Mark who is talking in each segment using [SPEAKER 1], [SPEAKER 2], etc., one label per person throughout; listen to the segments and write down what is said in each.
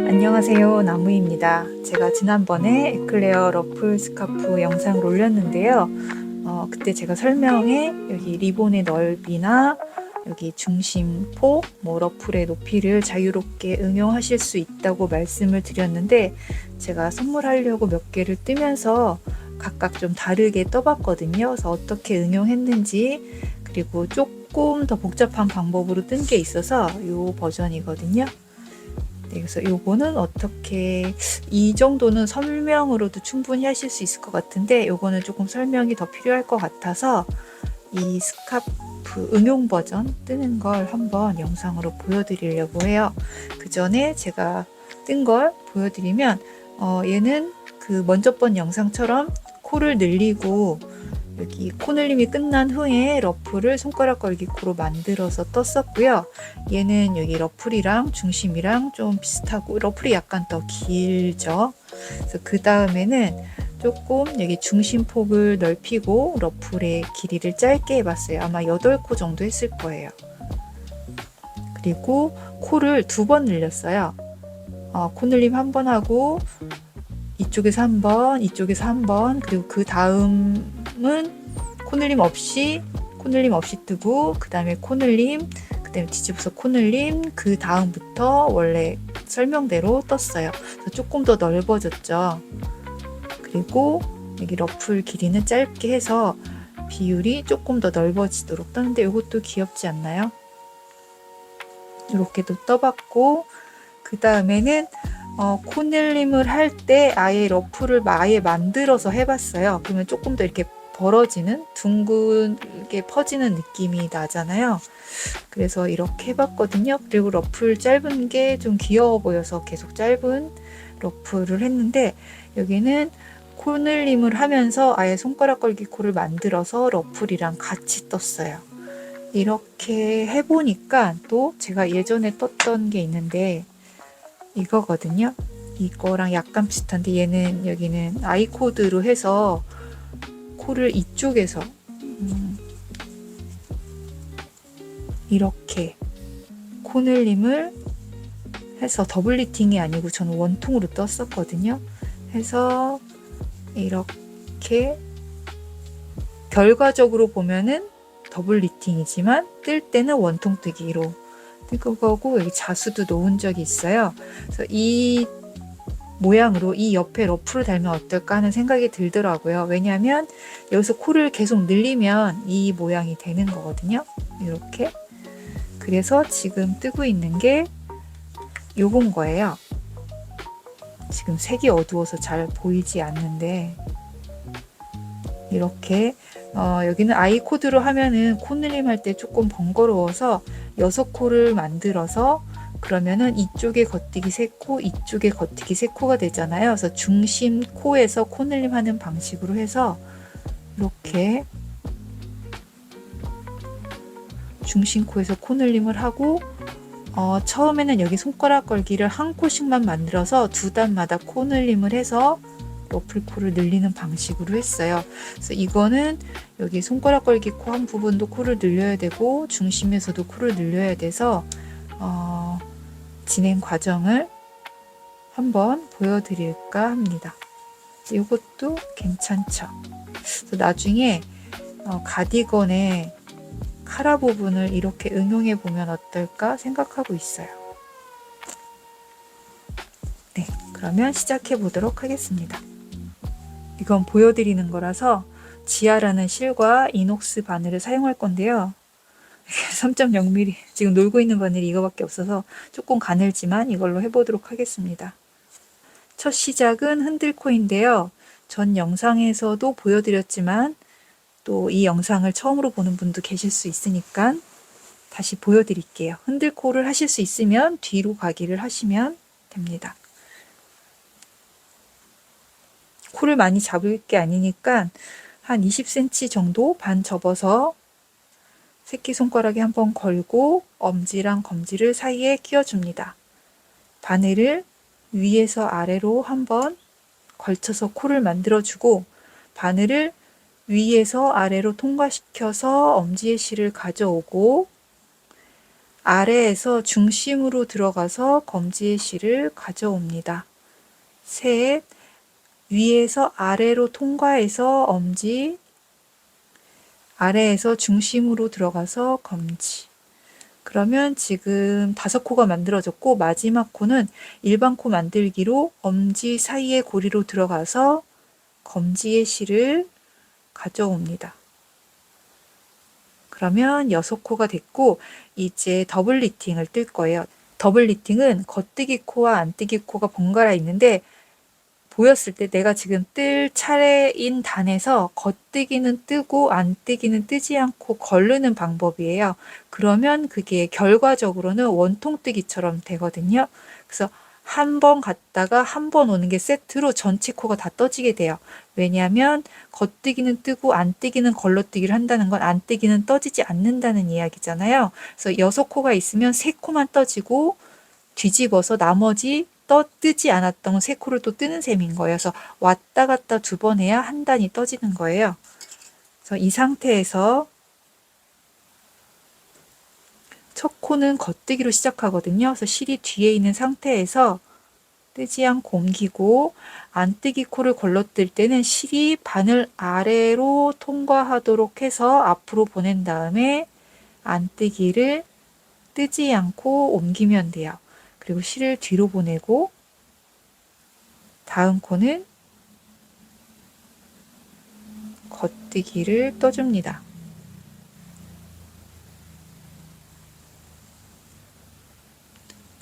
[SPEAKER 1] 안녕하세요, 나무입니다. 제가 지난번에 에클레어 러플 스카프 영상을 올렸는데요. 그때 제가 설명에 여기 리본의 넓이나 여기 중심폭, 러플의 높이를 자유롭게 응용하실 수 있다고 말씀을 드렸는데, 제가 선물하려고 몇 개를 뜨면서 각각 좀 다르게 떠봤거든요. 그래서 어떻게 응용했는지, 그리고 조금 더 복잡한 방법으로 뜬 게 있어서 이 버전이거든요. 네, 그래서 요거는 어떻게, 이 정도는 설명으로도 충분히 하실 수 있을 것 같은데, 요거는 조금 설명이 더 필요할 것 같아서 이 스카프 응용 버전 뜨는 걸 한번 영상으로 보여드리려고 해요. 그 전에 제가 뜬 걸 보여드리면, 얘는 그 먼저 번 영상처럼 코를 늘리고 여기 코늘림이 끝난 후에 러플을 손가락 걸기코로 만들어서 떴었고요. 얘는 여기 러플이랑 중심이랑 좀 비슷하고, 러플이 약간 더 길죠. 그래서 그 다음에는 조금 여기 중심폭을 넓히고 러플의 길이를 짧게 해봤어요. 아마 8코 정도 했을 거예요. 그리고 코를 2번 늘렸어요. 코늘림 1번 하고, 이쪽에서 1번, 이쪽에서 1번, 그리고 그 다음은 코늘림 없이 뜨고, 그 다음에 코늘림, 그 다음에 뒤집어서 코늘림, 그 다음부터 원래 설명대로 떴어요. 그래서 조금 더 넓어졌죠. 그리고 여기 러플 길이는 짧게 해서 비율이 조금 더 넓어지도록 떴는데, 이것도 귀엽지 않나요? 이렇게도 떠봤고, 그 다음에는 코늘림을 할 때 아예 러플을 아예 만들어서 해봤어요. 그러면 조금 더 이렇게 벌어지는, 둥글게 퍼지는 느낌이 나잖아요. 그래서 이렇게 해봤거든요. 그리고 러플 짧은 게 좀 귀여워 보여서 계속 짧은 러플을 했는데, 여기는 코늘림을 하면서 아예 손가락 걸기 코를 만들어서 러플이랑 같이 떴어요. 이렇게 해보니까 또 제가 예전에 떴던 게 있는데, 이거거든요. 이거랑 약간 비슷한데, 얘는 여기는 아이코드로 해서 코를 이쪽에서 이렇게 코늘림을 해서, 더블 리팅이 아니고 저는 원통으로 떴었거든요. 해서 이렇게 결과적으로 보면은 더블 리팅이지만 뜰 때는 원통 뜨기로 그거고, 여기 자수도 놓은 적이 있어요. 그래서 이 모양으로 이 옆에 러플을 달면 어떨까 하는 생각이 들더라고요. 왜냐하면 여기서 코를 계속 늘리면 이 모양이 되는 거거든요. 이렇게. 그래서 지금 뜨고 있는 게 요건 거예요. 지금 색이 어두워서 잘 보이지 않는데, 이렇게 여기는 아이 코드로 하면은 코늘림 할 때 조금 번거로워서 6코를 만들어서, 그러면은 이쪽에 겉뜨기 3코, 이쪽에 겉뜨기 3코가 되잖아요. 그래서 중심 코에서 코늘림 하는 방식으로 해서 이렇게 중심 코에서 코늘림을 하고, 처음에는 여기 손가락 걸기를 1코씩만 만들어서 2단마다 코늘림을 해서 러플 코를 늘리는 방식으로 했어요. 그래서 이거는 여기 손가락 걸기 코 한 부분도 코를 늘려야 되고, 중심에서도 코를 늘려야 돼서 진행 과정을 한번 보여드릴까 합니다. 이것도 괜찮죠. 그래서 나중에 가디건의 카라 부분을 이렇게 응용해 보면 어떨까 생각하고 있어요. 네, 그러면 시작해 보도록 하겠습니다. 이건 보여드리는 거라서 지아라는 실과 이녹스 바늘을 사용할 건데요. 3.0mm, 지금 놀고 있는 바늘이 이거밖에 없어서 조금 가늘지만 이걸로 해보도록 하겠습니다. 첫 시작은 흔들코인데요. 전 영상에서도 보여드렸지만 또 이 영상을 처음으로 보는 분도 계실 수 있으니까 다시 보여드릴게요. 흔들코를 하실 수 있으면 뒤로 가기를 하시면 됩니다. 코를 많이 잡을 게 아니니까 한 20cm 정도 반 접어서 새끼손가락에 한번 걸고 엄지랑 검지를 사이에 끼워줍니다. 바늘을 위에서 아래로 한번 걸쳐서 코를 만들어주고, 바늘을 위에서 아래로 통과시켜서 엄지의 실을 가져오고, 아래에서 중심으로 들어가서 검지의 실을 가져옵니다. 셋, 위에서 아래로 통과해서 엄지, 아래에서 중심으로 들어가서 검지. 그러면 지금 5코가 만들어졌고 마지막 코는 일반 코 만들기로 엄지 사이의 고리로 들어가서 검지의 실을 가져옵니다. 그러면 6코가 됐고 이제 더블 니팅을 뜰 거예요. 더블 니팅은 겉뜨기 코와 안뜨기 코가 번갈아 있는데 보였을 때 내가 지금 뜰 차례인 단에서 겉뜨기는 뜨고 안뜨기는 뜨지 않고 걸르는 방법이에요. 그러면 그게 결과적으로는 원통뜨기처럼 되거든요. 그래서 한 번 갔다가 한 번 오는 게 세트로 전체 코가 다 떠지게 돼요. 왜냐하면 겉뜨기는 뜨고 안뜨기는 걸러뜨기를 한다는 건 안뜨기는 떠지지 않는다는 이야기잖아요. 그래서 6코가 있으면 3코만 떠지고 뒤집어서 나머지 뜨지 않았던 3코를 또 뜨는 셈인 거예요. 그래서 왔다 갔다 2번 해야 한 단이 떠지는 거예요. 그래서 이 상태에서 첫 코는 겉뜨기로 시작하거든요. 그래서 실이 뒤에 있는 상태에서 뜨지 않고 옮기고 안뜨기 코를 걸러뜰 때는 실이 바늘 아래로 통과하도록 해서 앞으로 보낸 다음에 안뜨기를 뜨지 않고 옮기면 돼요. 그리고 실을 뒤로 보내고 다음 코는 겉뜨기를 떠줍니다.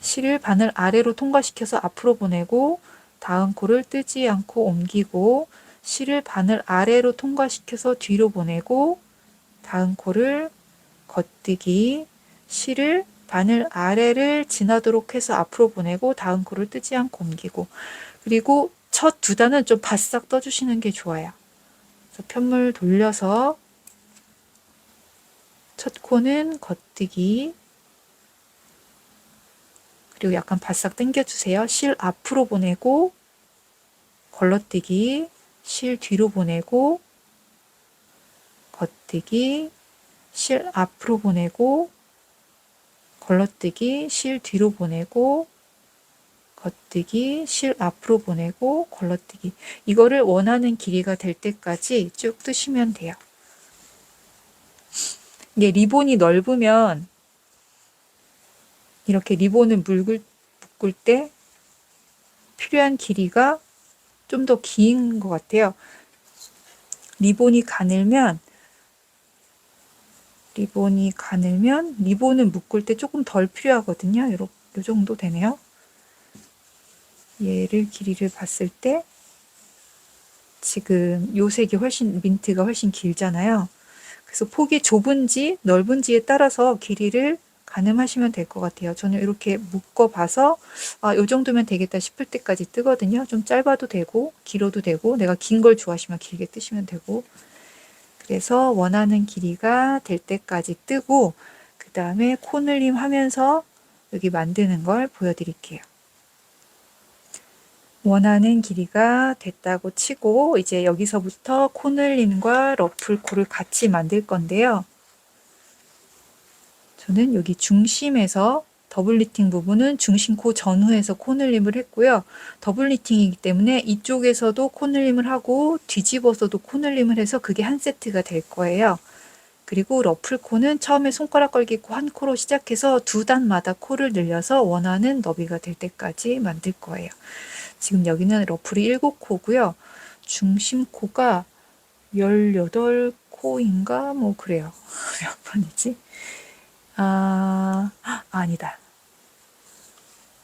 [SPEAKER 1] 실을 바늘 아래로 통과시켜서 앞으로 보내고 다음 코를 뜨지 않고 옮기고 실을 바늘 아래로 통과시켜서 뒤로 보내고 다음 코를 겉뜨기, 실을 바늘 아래를 지나도록 해서 앞으로 보내고 다음 코를 뜨지 않고 옮기고 그리고 첫 2단은 좀 바싹 떠주시는 게 좋아요. 그래서 편물 돌려서 첫 코는 겉뜨기 그리고 약간 바싹 당겨주세요. 실 앞으로 보내고 걸러뜨기, 실 뒤로 보내고 겉뜨기, 실 앞으로 보내고 걸러뜨기, 실 뒤로 보내고 겉뜨기, 실 앞으로 보내고 걸러뜨기. 이거를 원하는 길이가 될 때까지 쭉 뜨시면 돼요. 이게 리본이 넓으면 이렇게 리본을 묶을 때 필요한 길이가 좀 더 긴 것 같아요. 리본이 가늘면 리본을 묶을 때 조금 덜 필요하거든요. 요 정도 되네요. 얘를 길이를 봤을 때 지금 요 색이 민트가 훨씬 길잖아요. 그래서 폭이 좁은지 넓은지에 따라서 길이를 가늠하시면 될 것 같아요. 저는 이렇게 묶어봐서 요 정도면 되겠다 싶을 때까지 뜨거든요. 좀 짧아도 되고 길어도 되고 내가 긴 걸 좋아하시면 길게 뜨시면 되고 그래서 원하는 길이가 될 때까지 뜨고 그 다음에 코늘림 하면서 여기 만드는 걸 보여드릴게요. 원하는 길이가 됐다고 치고 이제 여기서부터 코늘림과 러플코를 같이 만들 건데요. 저는 여기 중심에서 더블 니팅 부분은 중심코 전후에서 코늘림을 했고요. 더블 니팅이기 때문에 이쪽에서도 코늘림을 하고 뒤집어서도 코늘림을 해서 그게 한 세트가 될 거예요. 그리고 러플코는 처음에 손가락 걸기코 한 코로 시작해서 2단마다 코를 늘려서 원하는 너비가 될 때까지 만들 거예요. 지금 여기는 러플이 7코고요. 중심코가 18코인가 뭐 그래요. 몇 번이지? 아니다.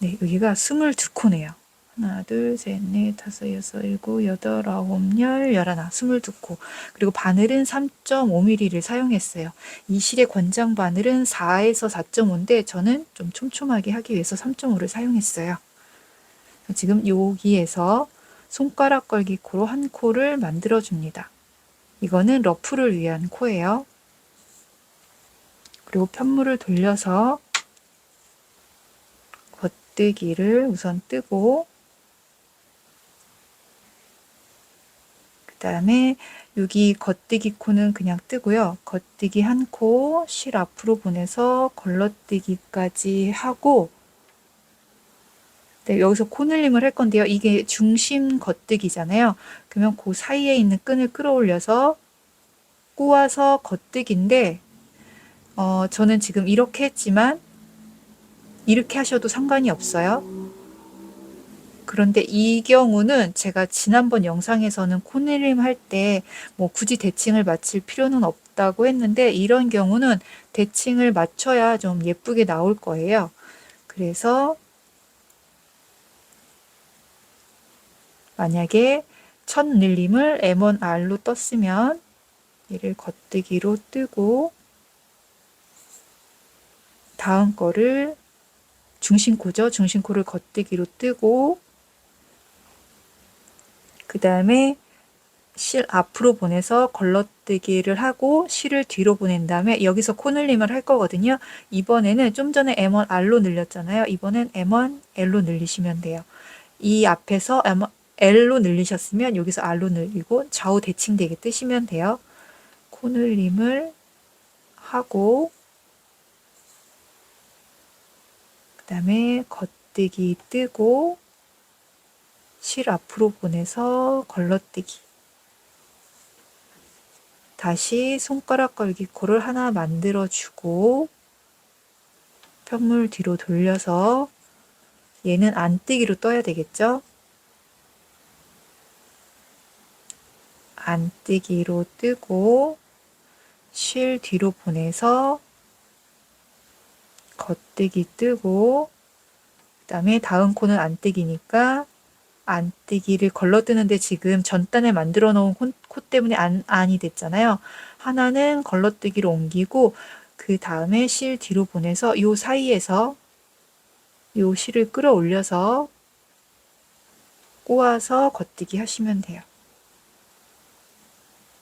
[SPEAKER 1] 네, 여기가 22코네요. 하나, 둘, 셋, 넷, 다섯, 여섯, 일곱, 여덟, 아홉, 열, 열하나, 22코. 그리고 바늘은 3.5mm를 사용했어요. 이 실의 권장 바늘은 4에서 4.5인데 저는 좀 촘촘하게 하기 위해서 3.5를 사용했어요. 지금 여기에서 손가락 걸기 코로 한 코를 만들어 줍니다. 이거는 러프를 위한 코예요. 그리고 편물을 돌려서 겉뜨기를 우선 뜨고 그 그다음에 여기 겉뜨기 코는 그냥 뜨고요. 겉뜨기 한 코, 실 앞으로 보내서 걸러뜨기까지 하고, 네, 여기서 코늘림을 할 건데요. 이게 중심 겉뜨기잖아요. 그러면 그 사이에 있는 끈을 끌어올려서 꼬아서 겉뜨기인데, 저는 지금 이렇게 했지만 이렇게 하셔도 상관이 없어요. 그런데 이 경우는 제가 지난번 영상에서는 코늘림 할 때 뭐 굳이 대칭을 맞출 필요는 없다고 했는데, 이런 경우는 대칭을 맞춰야 좀 예쁘게 나올 거예요. 그래서 만약에 첫 늘림을 M1R로 떴으면 얘를 겉뜨기로 뜨고, 다음 거를 중심코죠. 중심코를 겉뜨기로 뜨고, 그 다음에 실 앞으로 보내서 걸러뜨기를 하고 실을 뒤로 보낸 다음에 여기서 코늘림을 할 거거든요. 이번에는 좀 전에 M1R로 늘렸잖아요. 이번엔 M1L로 늘리시면 돼요. 이 앞에서 L로 늘리셨으면 여기서 R로 늘리고 좌우 대칭되게 뜨시면 돼요. 코늘림을 하고, 그 다음에 겉뜨기 뜨고 실 앞으로 보내서 걸러뜨기, 다시 손가락 걸기 코를 하나 만들어주고 편물 뒤로 돌려서 얘는 안뜨기로 떠야 되겠죠? 안뜨기로 뜨고 실 뒤로 보내서 겉뜨기 뜨고, 그 다음에 다음 코는 안뜨기니까 안뜨기를 걸러뜨는데 지금 전단에 만들어 놓은 코 때문에 안이 됐잖아요. 하나는 걸러뜨기로 옮기고 그 다음에 실 뒤로 보내서 요 사이에서 요 실을 끌어올려서 꼬아서 겉뜨기 하시면 돼요.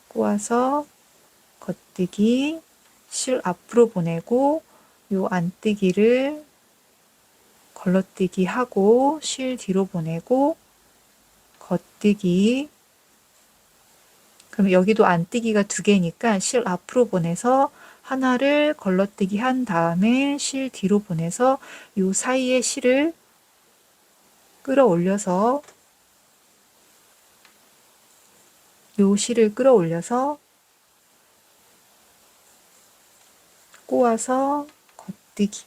[SPEAKER 1] 꼬아서 겉뜨기, 실 앞으로 보내고 요 안뜨기를 걸러뜨기 하고 실 뒤로 보내고 겉뜨기. 그럼 여기도 안뜨기가 두 개니까 실 앞으로 보내서 하나를 걸러뜨기 한 다음에 실 뒤로 보내서 요 사이에 실을 끌어올려서 요 실을 끌어올려서 꼬아서 겉뜨기.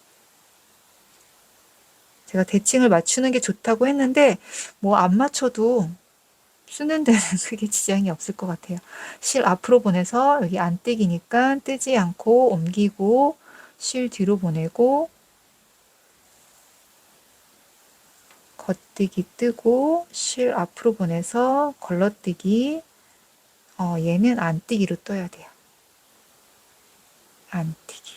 [SPEAKER 1] 제가 대칭을 맞추는 게 좋다고 했는데 뭐 안 맞춰도 쓰는 데는 크게 지장이 없을 것 같아요. 실 앞으로 보내서 여기 안뜨기니까 뜨지 않고 옮기고 실 뒤로 보내고 겉뜨기 뜨고 실 앞으로 보내서 걸러뜨기. 얘는 안뜨기로 떠야 돼요. 안뜨기.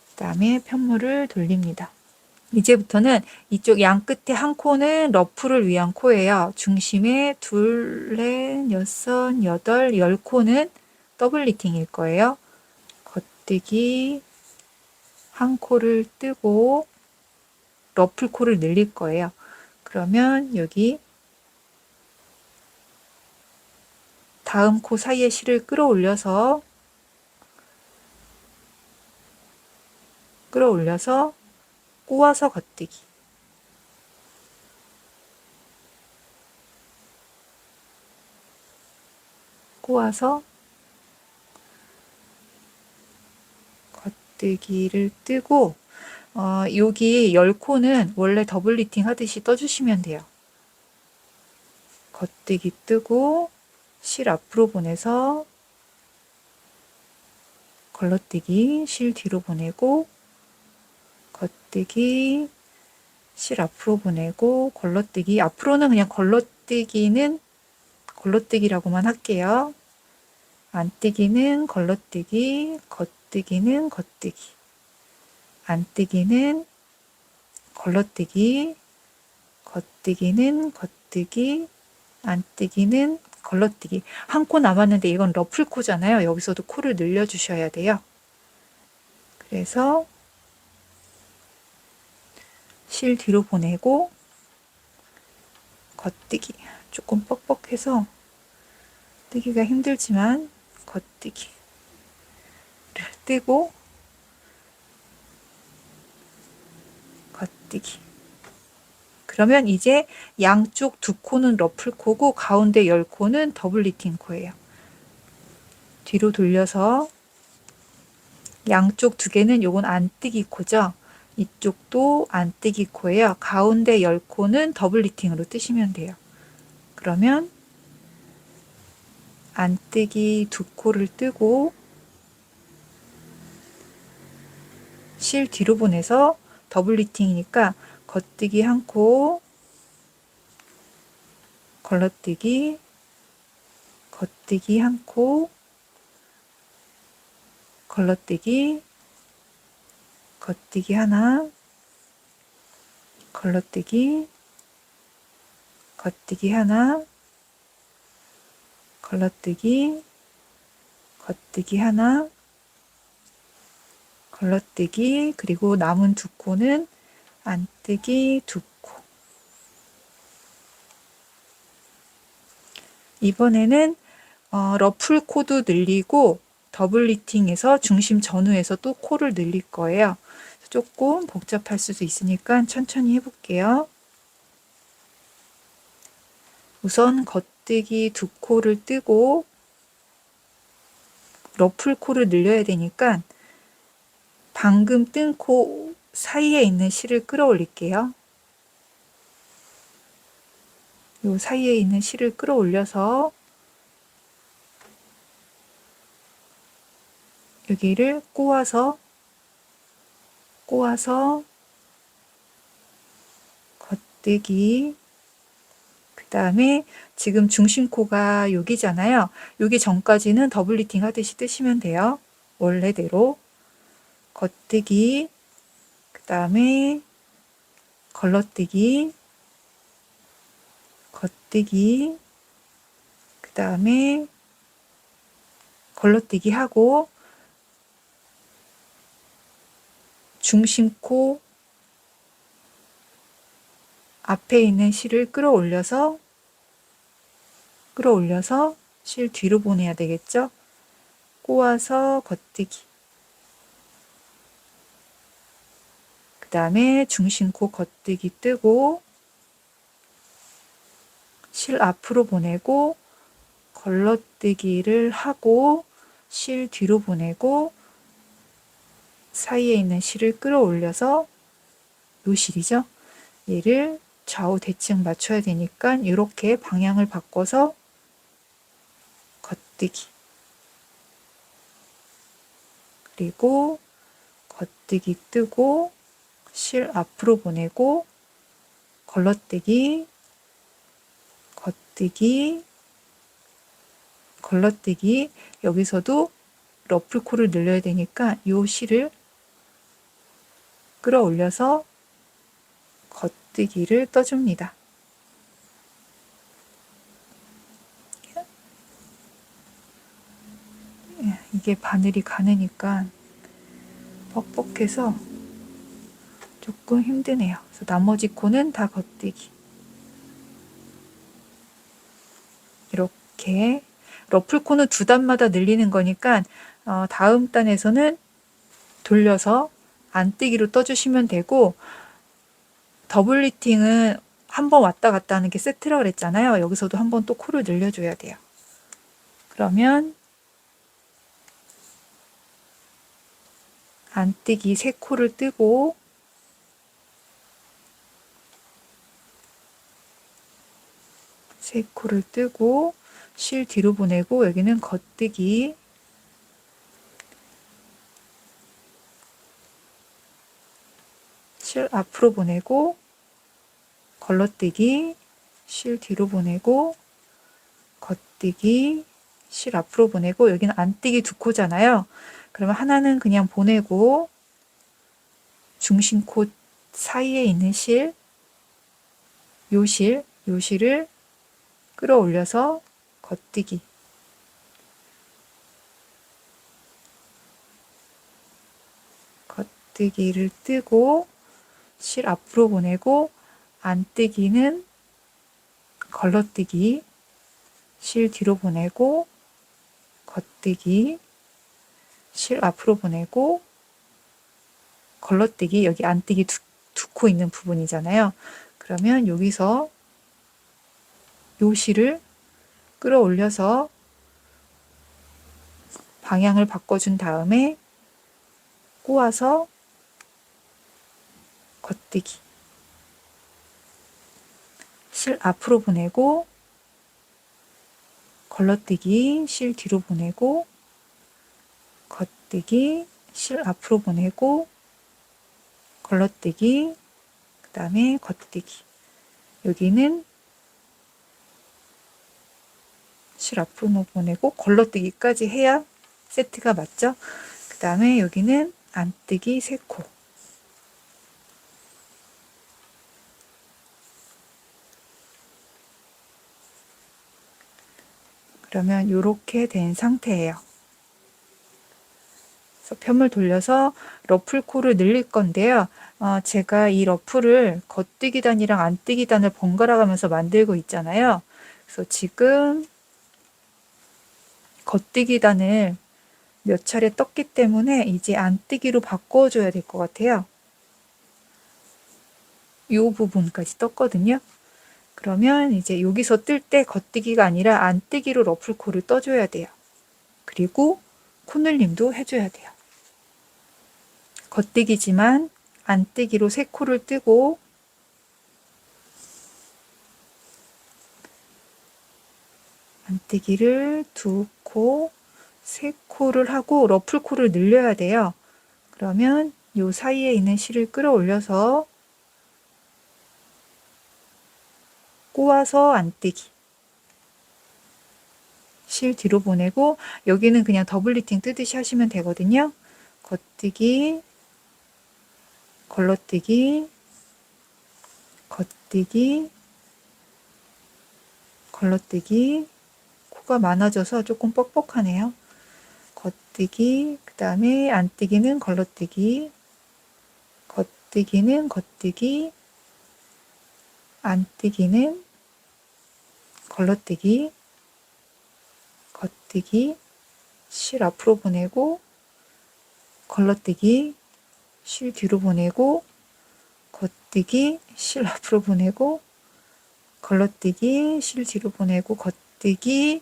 [SPEAKER 1] 그 다음에 편물을 돌립니다. 이제부터는 이쪽 양 끝에 한 코는 러프를 위한 코예요. 중심에 둘, 넷, 여섯, 여덟, 열 코는 더블 리팅일 거예요. 겉뜨기 한 코를 뜨고 러플 코를 늘릴 거예요. 그러면 여기 다음 코 사이에 실을 끌어올려서 꼬아서 겉뜨기. 꼬아서 겉뜨기를 뜨고, 여기 10코는 원래 더블 리팅 하듯이 떠주시면 돼요. 겉뜨기 뜨고 실 앞으로 보내서 걸러뜨기, 실 뒤로 보내고 겉뜨기, 실 앞으로 보내고 걸러뜨기. 앞으로는 그냥 걸러뜨기라고만 할게요. 안뜨기는 걸러뜨기, 겉뜨기는 겉뜨기. 안뜨기는 걸러뜨기, 겉뜨기는 겉뜨기, 안뜨기는 걸러뜨기. 한 코 남았는데 이건 러플 코잖아요. 여기서도 코를 늘려주셔야 돼요. 그래서 실 뒤로 보내고 겉뜨기. 조금 뻑뻑해서 뜨기가 힘들지만 겉뜨기를 뜨고 겉뜨기. 그러면 이제 양쪽 두 코는 러플 코고 가운데 10코는 더블 니팅 코예요. 뒤로 돌려서 양쪽 두 개는 요건 안뜨기 코죠. 이쪽도 안뜨기 코예요. 가운데 10코는 더블 니팅으로 뜨시면 돼요. 그러면 안뜨기 두 코를 뜨고 실 뒤로 보내서 더블 니팅이니까 겉뜨기 한 코, 걸러뜨기, 겉뜨기 한 코, 걸러뜨기, 겉뜨기 하나, 걸러뜨기, 겉뜨기 하나, 걸러뜨기, 겉뜨기 하나, 걸러뜨기, 그리고 남은 두 코는 안뜨기 두 코. 이번에는 러플 코도 늘리고 더블 니팅에서 중심 전후에서 또 코를 늘릴 거예요. 조금 복잡할 수도 있으니까 천천히 해볼게요. 우선 겉뜨기 두 코를 뜨고 러플 코를 늘려야 되니까 방금 뜬 코 사이에 있는 실을 끌어올릴게요. 요 사이에 있는 실을 끌어올려서 여기를 꼬아서 겉뜨기, 그 다음에 지금 중심코가 여기잖아요. 여기 전까지는 더블 니팅 하듯이 뜨시면 돼요. 원래대로 겉뜨기, 그 다음에 걸러뜨기, 겉뜨기, 그 다음에 걸러뜨기 하고 중심코 앞에 있는 실을 끌어올려서 실 뒤로 보내야 되겠죠? 꼬아서 겉뜨기. 그 다음에 중심코 겉뜨기 뜨고 실 앞으로 보내고 걸러뜨기를 하고 실 뒤로 보내고 사이에 있는 실을 끌어올려서 요 실이죠. 얘를 좌우 대칭 맞춰야 되니까 이렇게 방향을 바꿔서 겉뜨기, 그리고 겉뜨기 뜨고 실 앞으로 보내고 걸러뜨기, 겉뜨기, 걸러뜨기. 여기서도 러플 코를 늘려야 되니까 요 실을 끌어올려서 겉뜨기를 떠줍니다. 이게 바늘이 가느니까 뻑뻑해서 조금 힘드네요. 그래서 나머지 코는 다 겉뜨기. 이렇게 러플 코는 두 단마다 늘리는 거니까 다음 단에서는 돌려서 안뜨기로 떠주시면 되고, 더블 니팅은 한 번 왔다 갔다 하는 게 세트라고 그랬잖아요. 여기서도 한 번 또 코를 늘려줘야 돼요. 그러면 안뜨기 3코를 뜨고 실 뒤로 보내고 여기는 겉뜨기, 실 앞으로 보내고 걸러뜨기, 실 뒤로 보내고 겉뜨기, 실 앞으로 보내고 여기는 안뜨기 두 코잖아요. 그러면 하나는 그냥 보내고 중심코 사이에 있는 실, 요 실을 끌어올려서 겉뜨기, 겉뜨기를 뜨고 실 앞으로 보내고 안뜨기는 걸러뜨기, 실 뒤로 보내고 겉뜨기, 실 앞으로 보내고 걸러뜨기, 여기 안뜨기 두 코 있는 부분이잖아요. 그러면 여기서 요 실을 끌어올려서 방향을 바꿔준 다음에 꼬아서 겉뜨기, 실 앞으로 보내고 걸러뜨기, 실 뒤로 보내고 겉뜨기, 실 앞으로 보내고 걸러뜨기, 그 다음에 겉뜨기. 여기는 실 앞으로 보내고 걸러뜨기까지 해야 세트가 맞죠? 그 다음에 여기는 안뜨기 3코. 그러면 이렇게 된 상태예요. 그래서 편을 돌려서 러플코를 늘릴 건데요. 제가 이 러플을 겉뜨기 단이랑 안뜨기 단을 번갈아 가면서 만들고 있잖아요. 그래서 지금 겉뜨기 단을 몇 차례 떴기 때문에 이제 안뜨기로 바꿔줘야 될 것 같아요. 이 부분까지 떴거든요. 그러면 이제 여기서 뜰 때 겉뜨기가 아니라 안뜨기로 러플코를 떠줘야 돼요. 그리고 코늘림도 해줘야 돼요. 겉뜨기지만 안뜨기로 3코를 뜨고 안뜨기를 2코, 3코를 하고 러플코를 늘려야 돼요. 그러면 요 사이에 있는 실을 끌어올려서 꼬아서 안뜨기, 실 뒤로 보내고 여기는 그냥 더블 리팅 뜨듯이 하시면 되거든요. 겉뜨기, 걸러뜨기, 겉뜨기, 걸러뜨기. 코가 많아져서 조금 뻑뻑하네요. 겉뜨기, 그 다음에 안뜨기는 걸러뜨기, 겉뜨기는 겉뜨기, 안뜨기는 걸러뜨기, 겉뜨기, 실 앞으로 보내고 걸러뜨기, 실 뒤로 보내고 겉뜨기, 실 앞으로 보내고 걸러뜨기, 실 뒤로 보내고 겉뜨기,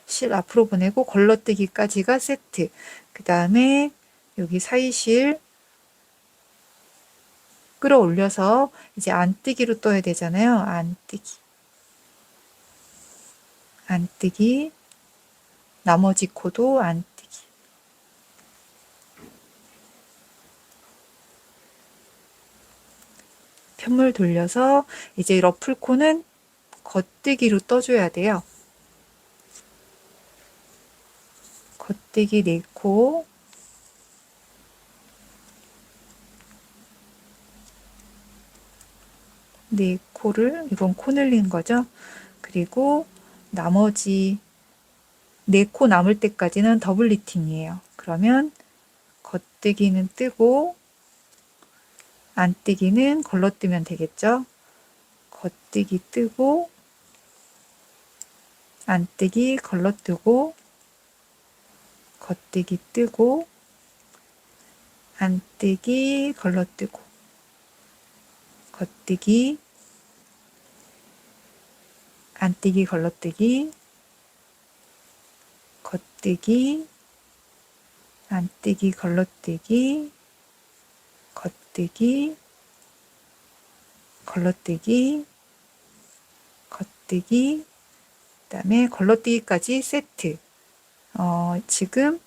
[SPEAKER 1] 실 앞으로 보내고 걸러뜨기까지가 세트. 그 다음에 여기 사이실 끌어올려서 이제 안뜨기로 떠야 되잖아요. 안뜨기, 안뜨기, 나머지 코도 안뜨기. 편물 돌려서 이제 러플코는 겉뜨기로 떠줘야 돼요. 겉뜨기 4코, 네 코를, 이건 코 늘린 거죠. 그리고 나머지 4코 남을 때까지는 더블 리팅이에요. 그러면 겉뜨기는 뜨고 안뜨기는 걸러뜨면 되겠죠. 겉뜨기 뜨고 안뜨기 걸러뜨고 겉뜨기 뜨고 안뜨기 걸러뜨고 겉뜨기 안뜨기 걸러뜨기 겉뜨기 안뜨기 걸러뜨기 겉뜨기 걸러뜨기 겉뜨기 그 다음에 걸러뜨기까지 세트. 지금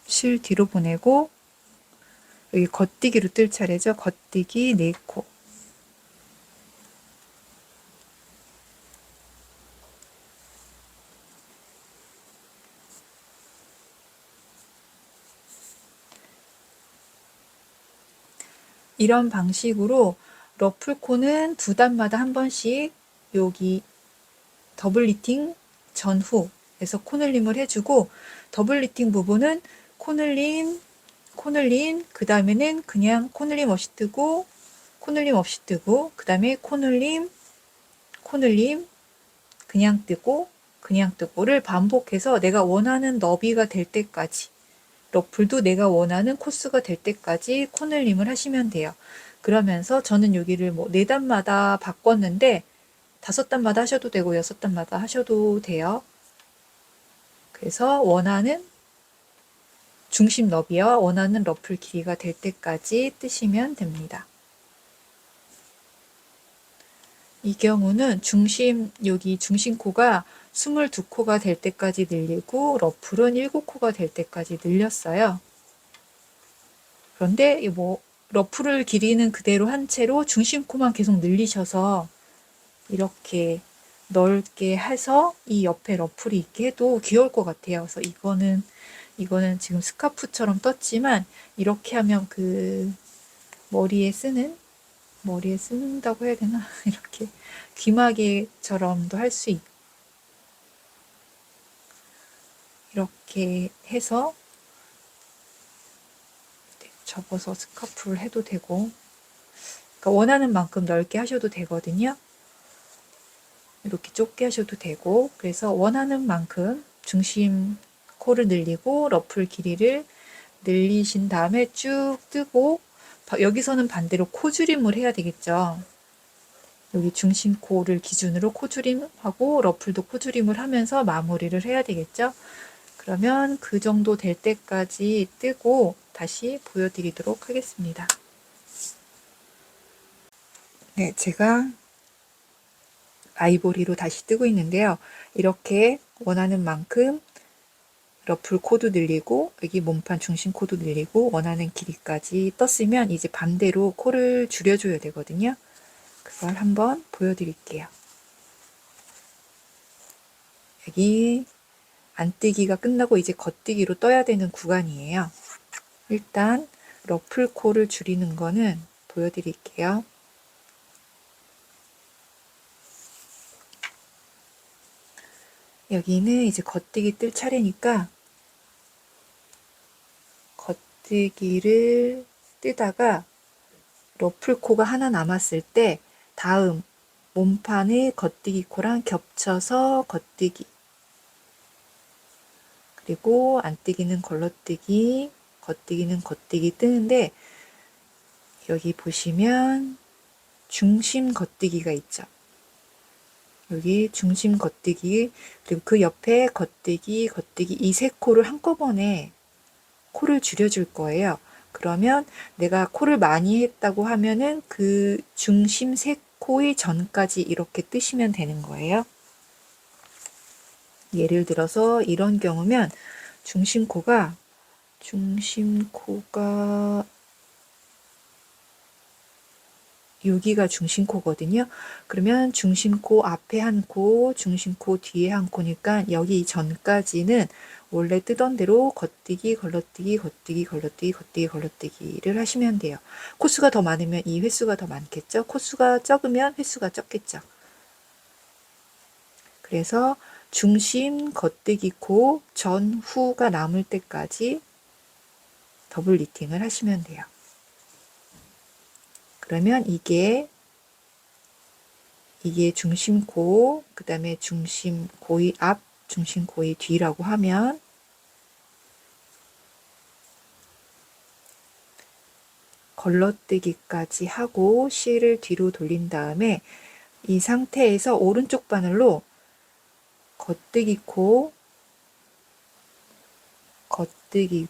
[SPEAKER 1] 실 뒤로 보내고 여기 겉뜨기로 뜰 차례죠. 겉뜨기 4코. 이런 방식으로 러플코는 2단마다 한 번씩 여기 더블 리팅 전후에서 코늘림을 해주고 더블 리팅 부분은 코늘림, 코늘림, 그 다음에는 그냥 코늘림 없이 뜨고 코늘림 없이 뜨고 그 다음에 코늘림, 코늘림, 그냥 뜨고, 그냥 뜨고를 반복해서 내가 원하는 너비가 될 때까지, 러플도 내가 원하는 코스가 될 때까지 코늘림을 하시면 돼요. 그러면서 저는 여기를 뭐 4단마다 바꿨는데 5단마다 하셔도 되고 6단마다 하셔도 돼요. 그래서 원하는 중심 너비와 원하는 러플 길이가 될 때까지 뜨시면 됩니다. 이 경우는 여기 중심코가 22코가 될 때까지 늘리고 러플은 7코가 될 때까지 늘렸어요. 그런데 뭐 러플을 길이는 그대로 한 채로 중심코만 계속 늘리셔서 이렇게 넓게 해서 이 옆에 러플이 있게 해도 귀여울 것 같아요. 그래서 이거는 지금 스카프처럼 떴지만 이렇게 하면 그 머리에 쓴다고 해야 되나? 이렇게 귀마개처럼도 할 수 있고 이렇게 해서 접어서 스카프를 해도 되고, 그러니까 원하는 만큼 넓게 하셔도 되거든요. 이렇게 좁게 하셔도 되고, 그래서 원하는 만큼 중심 코를 늘리고 러플 길이를 늘리신 다음에 쭉 뜨고, 여기서는 반대로 코줄임을 해야 되겠죠. 여기 중심 코를 기준으로 코줄임하고 러플도 코줄임을 하면서 마무리를 해야 되겠죠. 그러면 그 정도 될 때까지 뜨고 다시 보여드리도록 하겠습니다. 네, 제가 아이보리로 다시 뜨고 있는데요. 이렇게 원하는 만큼 러플 코도 늘리고 여기 몸판 중심 코도 늘리고 원하는 길이까지 떴으면 이제 반대로 코를 줄여줘야 되거든요. 그걸 한번 보여드릴게요. 여기 안뜨기가 끝나고 이제 겉뜨기로 떠야 되는 구간이에요. 일단 러플 코를 줄이는 거는 보여드릴게요. 여기는 이제 겉뜨기 뜰 차례니까 겉뜨기를 뜨다가 러플 코가 하나 남았을 때 다음 몸판의 겉뜨기 코랑 겹쳐서 겉뜨기, 그리고 안뜨기는 걸러뜨기, 겉뜨기는 겉뜨기 뜨는데 여기 보시면 중심 겉뜨기가 있죠. 여기 중심 겉뜨기, 그리고 그 옆에 겉뜨기, 이 세 코를 한꺼번에 코를 줄여줄 거예요. 그러면 내가 코를 많이 했다고 하면은 그 중심 세 코의 전까지 이렇게 뜨시면 되는 거예요. 예를 들어서 이런 경우면 중심코가 여기가 중심코거든요. 그러면 중심코 앞에 한 코, 중심코 뒤에 한 코니까 여기 전까지는 원래 뜨던 대로 겉뜨기, 걸러뜨기, 겉뜨기, 걸러뜨기, 겉뜨기, 걸러뜨기를 하시면 돼요. 코수가 더 많으면 이 횟수가 더 많겠죠. 코수가 적으면 횟수가 적겠죠. 그래서 중심 겉뜨기 코 전후가 남을 때까지 더블 니팅을 하시면 돼요. 그러면 이게 중심코, 그 다음에 중심코의 앞, 중심코의 뒤라고 하면 걸러뜨기까지 하고 실을 뒤로 돌린 다음에 이 상태에서 오른쪽 바늘로 겉뜨기 코, 겉뜨기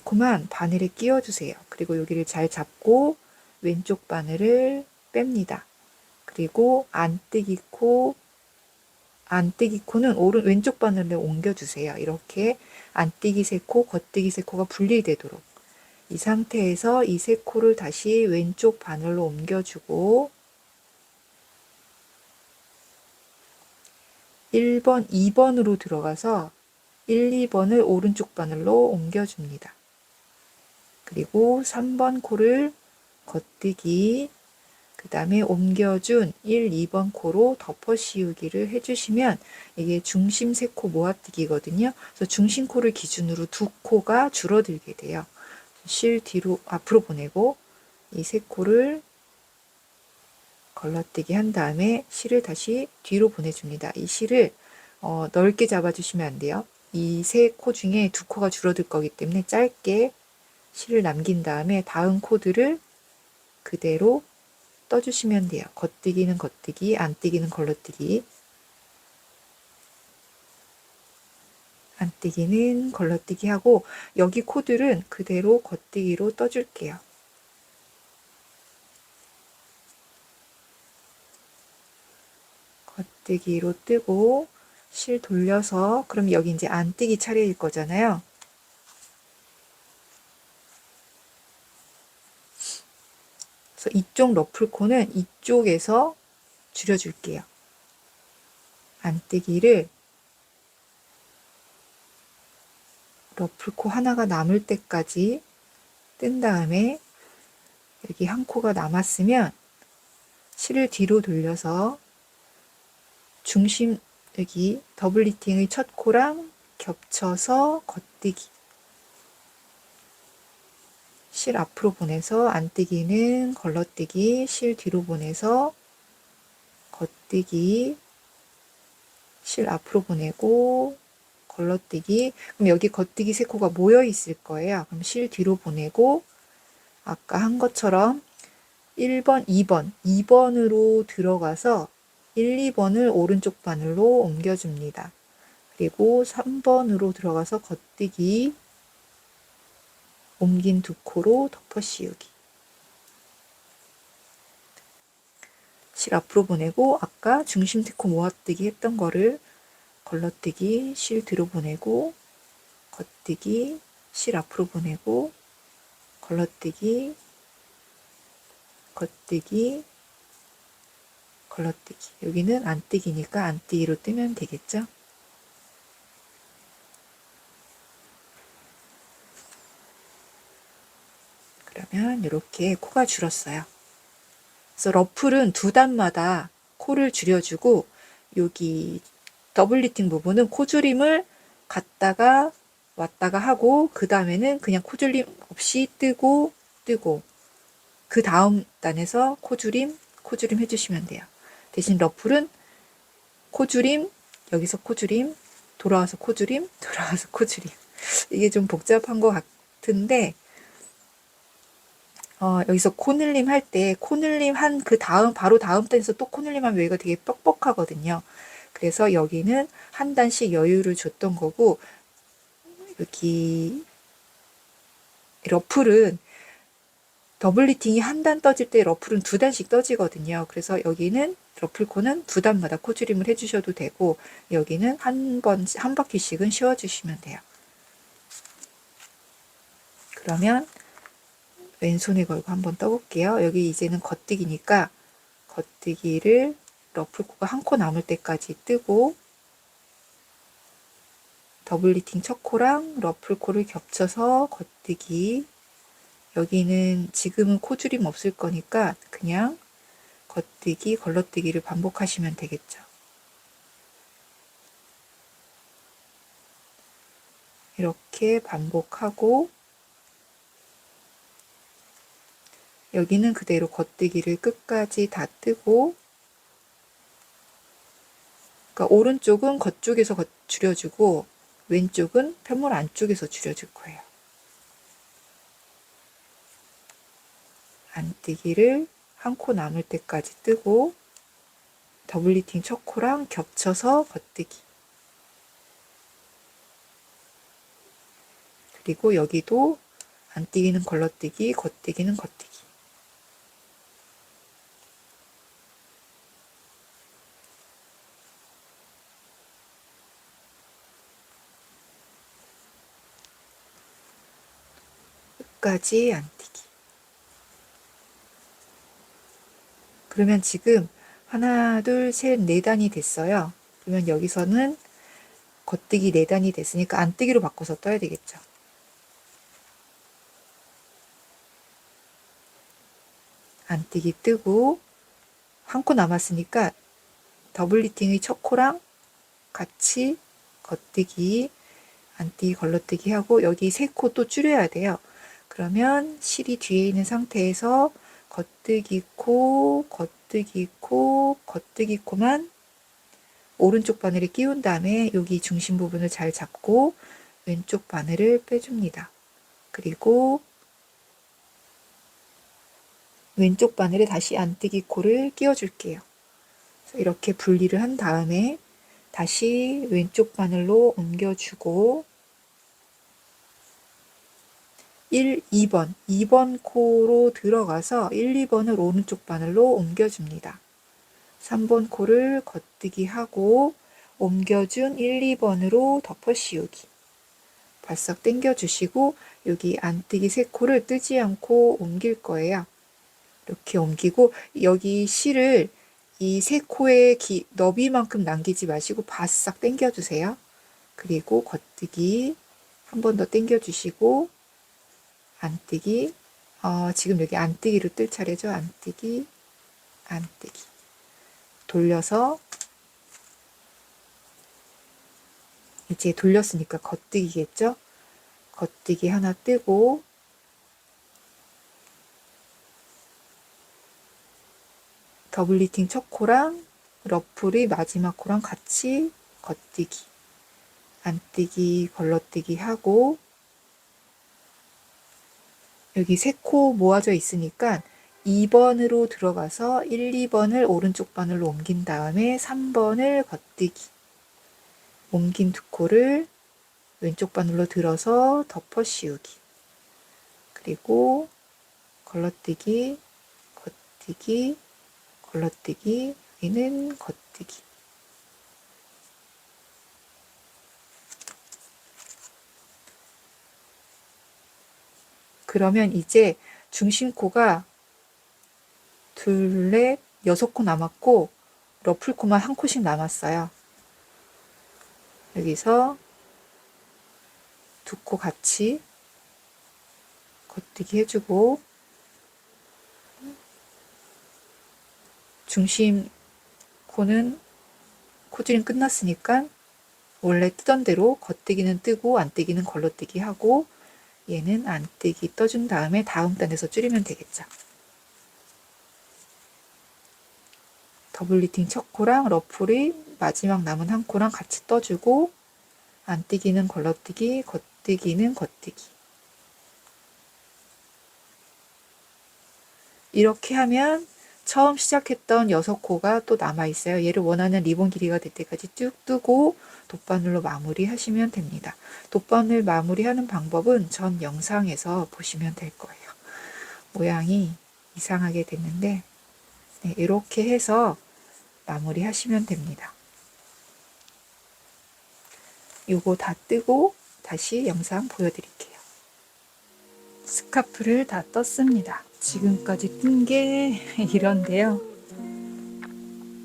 [SPEAKER 1] 코만 바늘에 끼워주세요. 그리고 여기를 잘 잡고 왼쪽 바늘을 뺍니다. 그리고 안뜨기 코는 왼쪽 바늘로 옮겨주세요. 이렇게 안뜨기 세 코, 겉뜨기 세 코가 분리되도록. 이 상태에서 이 세 코를 다시 왼쪽 바늘로 옮겨주고 1번, 2번으로 들어가서 1, 2번을 오른쪽 바늘로 옮겨줍니다. 그리고 3번 코를 겉뜨기, 그 다음에 옮겨준 1, 2번 코로 덮어 씌우기를 해주시면 이게 중심 세 코 모아뜨기거든요. 그래서 중심 코를 기준으로 두 코가 줄어들게 돼요. 실 뒤로 앞으로 보내고 이 세 코를 걸러뛰기 한 다음에 실을 다시 뒤로 보내줍니다. 이 실을 넓게 잡아주시면 안 돼요. 이 세 코 중에 두 코가 줄어들 거기 때문에 짧게 실을 남긴 다음에 다음 코드를 그대로 떠주시면 돼요. 겉뜨기는 겉뜨기, 안뜨기는 걸러뜨기. 안뜨기는 걸러뜨기 하고 여기 코드는 그대로 겉뜨기로 떠줄게요. 겉뜨기로 뜨고 실 돌려서 그럼 여기 이제 안뜨기 차례일 거잖아요. 그래서 이쪽 러플코는 이쪽에서 줄여줄게요. 안뜨기를 러플코 하나가 남을 때까지 뜬 다음에 여기 한 코가 남았으면 실을 뒤로 돌려서 중심 여기 더블 리팅의 첫 코랑 겹쳐서 겉뜨기 실 앞으로 보내서 안뜨기는 걸러뜨기 실 뒤로 보내서 겉뜨기 실 앞으로 보내고 걸러뜨기 그럼 여기 겉뜨기 세 코가 모여 있을 거예요. 그럼 실 뒤로 보내고 아까 한 것처럼 1번, 2번으로 들어가서 1, 2번을 오른쪽 바늘로 옮겨줍니다. 그리고 3번으로 들어가서 겉뜨기 옮긴 두 코로 덮어 씌우기 실 앞으로 보내고 아까 중심 뒷코 모아뜨기 했던 거를 걸러뜨기 실 뒤로 보내고 겉뜨기 실 앞으로 보내고 걸러뜨기 겉뜨기 걸러뜨기 여기는 안뜨기니까 안뜨기로 뜨면 되겠죠. 그러면 이렇게 코가 줄었어요. 그래서 러플은 두 단마다 코를 줄여주고 여기 더블 리팅 부분은 코줄임을 갔다가 왔다가 하고 그 다음에는 그냥 코줄임 없이 뜨고 그 다음 단에서 코줄임 해주시면 돼요. 대신 러플은 코줄임 여기서 코줄임 돌아와서 코줄임 돌아와서 코줄임 이게 좀 복잡한 것 같은데 여기서 코늘림 할 때 코늘림 한 그 다음 바로 다음 단에서 또 코늘림 하면 여기가 되게 뻑뻑하거든요. 그래서 여기는 한 단씩 여유를 줬던 거고 여기 러플은 더블 리팅이 한 단 떠질 때 러플은 두 단씩 떠지거든요. 그래서 여기는 러플코는 두 단마다 코줄임을 해주셔도 되고 여기는 한 바퀴씩은 씌워주시면 돼요. 그러면 왼손에 걸고 한번 떠볼게요. 여기 이제는 겉뜨기니까 겉뜨기를 러플코가 한 코 남을 때까지 뜨고 더블 리팅 첫 코랑 러플코를 겹쳐서 겉뜨기 여기는 지금은 코줄임 없을 거니까 그냥 겉뜨기 걸러뜨기를 반복하시면 되겠죠. 이렇게 반복하고 여기는 그대로 겉뜨기를 끝까지 다 뜨고 그러니까 오른쪽은 겉쪽에서 줄여주고 왼쪽은 편물 안쪽에서 줄여줄 거예요. 안뜨기를 한 코 남을 때까지 뜨고 더블 리팅 첫 코랑 겹쳐서 겉뜨기 그리고 여기도 안뜨기는 걸러뜨기 겉뜨기는 겉뜨기 끝까지 안뜨기 그러면 지금 하나 둘 셋 네 단이 됐어요. 그러면 여기서는 겉뜨기 네 단이 됐으니까 안뜨기로 바꿔서 떠야 되겠죠. 안뜨기 뜨고 한 코 남았으니까 더블 리팅의 첫 코랑 같이 겉뜨기 안뜨기 걸러뜨기 하고 여기 세 코 또 줄여야 돼요. 그러면 실이 뒤에 있는 상태에서 겉뜨기 코, 겉뜨기 코, 겉뜨기 코만 오른쪽 바늘에 끼운 다음에 여기 중심 부분을 잘 잡고 왼쪽 바늘을 빼줍니다. 그리고 왼쪽 바늘에 다시 안뜨기 코를 끼워줄게요. 이렇게 분리를 한 다음에 다시 왼쪽 바늘로 옮겨주고 2번 코로 들어가서 1, 2번을 오른쪽 바늘로 옮겨줍니다. 3번 코를 겉뜨기 하고 옮겨준 1, 2번으로 덮어 씌우기. 바싹 당겨주시고 여기 안뜨기 3코를 뜨지 않고 옮길 거예요. 이렇게 옮기고 여기 실을 이 3코의 너비만큼 남기지 마시고 바싹 당겨주세요. 그리고 겉뜨기 한 번 더 당겨주시고 안뜨기 지금 여기 안뜨기로 뜰 차례죠. 안뜨기 안뜨기 돌려서 이제 돌렸으니까 겉뜨기겠죠. 겉뜨기 하나 뜨고 더블 니팅 첫 코랑 러플이 마지막 코랑 같이 겉뜨기 안뜨기 걸러뜨기 하고 여기 3코 모아져 있으니까 2번으로 들어가서 1, 2번을 오른쪽 바늘로 옮긴 다음에 3번을 겉뜨기 옮긴 2코를 왼쪽 바늘로 들어서 덮어 씌우기 그리고 걸러뜨기 겉뜨기 걸러뜨기 여기는 겉뜨기 그러면 이제 중심코가 2, 4, 6코 남았고 러플코만 1코씩 남았어요. 여기서 2코 같이 겉뜨기 해주고 중심 코는 코줄임 끝났으니까 원래 뜨던 대로 겉뜨기는 뜨고 안뜨기는 걸러뜨기 하고 얘는 안뜨기 떠준 다음에 다음 단에서 줄이면 되겠죠. 더블 니팅 첫 코랑 러플이 마지막 남은 1코랑 같이 떠주고 안뜨기는 걸러뜨기, 겉뜨기는 겉뜨기. 이렇게 하면 처음 시작했던 6코가 또 남아있어요. 얘를 원하는 리본 길이가 될 때까지 쭉 뜨고 돗바늘로 마무리 하시면 됩니다. 돗바늘 마무리하는 방법은 전 영상에서 보시면 될 거예요. 모양이 이상하게 됐는데 네, 이렇게 해서 마무리 하시면 됩니다. 요거 다 뜨고 다시 영상 보여드릴게요. 스카프를 다 떴습니다. 지금까지 뜬 게 이런데요.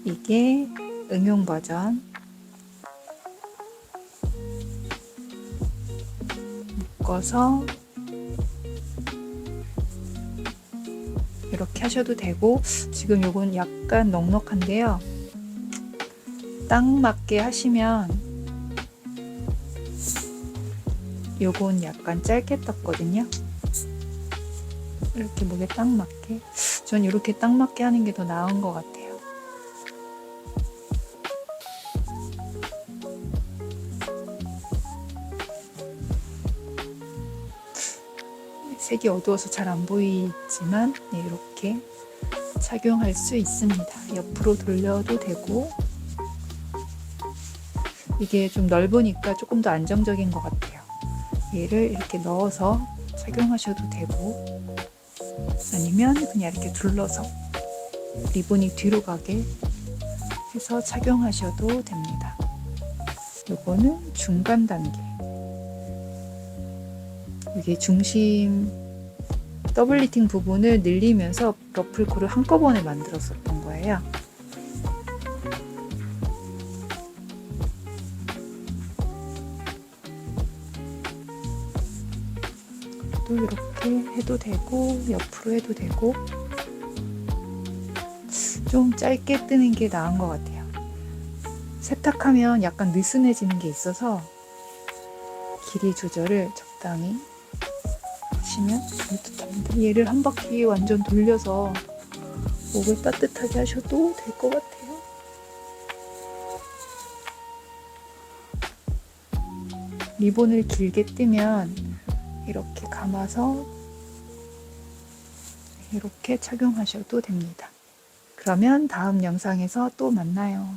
[SPEAKER 1] 이게 응용 버전 묶어서 이렇게 하셔도 되고 지금 요건 약간 넉넉한데요. 딱 맞게 하시면 요건 약간 짧게 떴거든요. 이렇게 목에 딱 맞게 전 이렇게 딱 맞게 하는 게 더 나은 것 같아요. 색이 어두워서 잘 안 보이지만 네, 이렇게 착용할 수 있습니다. 옆으로 돌려도 되고 이게 좀 넓으니까 조금 더 안정적인 것 같아요. 얘를 이렇게 넣어서 착용하셔도 되고 아니면 그냥 이렇게 둘러서 리본이 뒤로 가게 해서 착용하셔도 됩니다. 요거는 중간 단계. 이게 중심 더블 니팅 부분을 늘리면서 러플코를 한꺼번에 만들었었던 거예요. 또 이렇게 해도 되고 옆으로 해도 되고 좀 짧게 뜨는 게 나은 것 같아요. 세탁하면 약간 느슨해지는 게 있어서 길이 조절을 적당히 하시면 따뜻합니다. 얘를 한 바퀴 완전 돌려서 목을 따뜻하게 하셔도 될 것 같아요. 리본을 길게 뜨면 이렇게 감아서 이렇게 착용하셔도 됩니다. 그러면 다음 영상에서 또 만나요.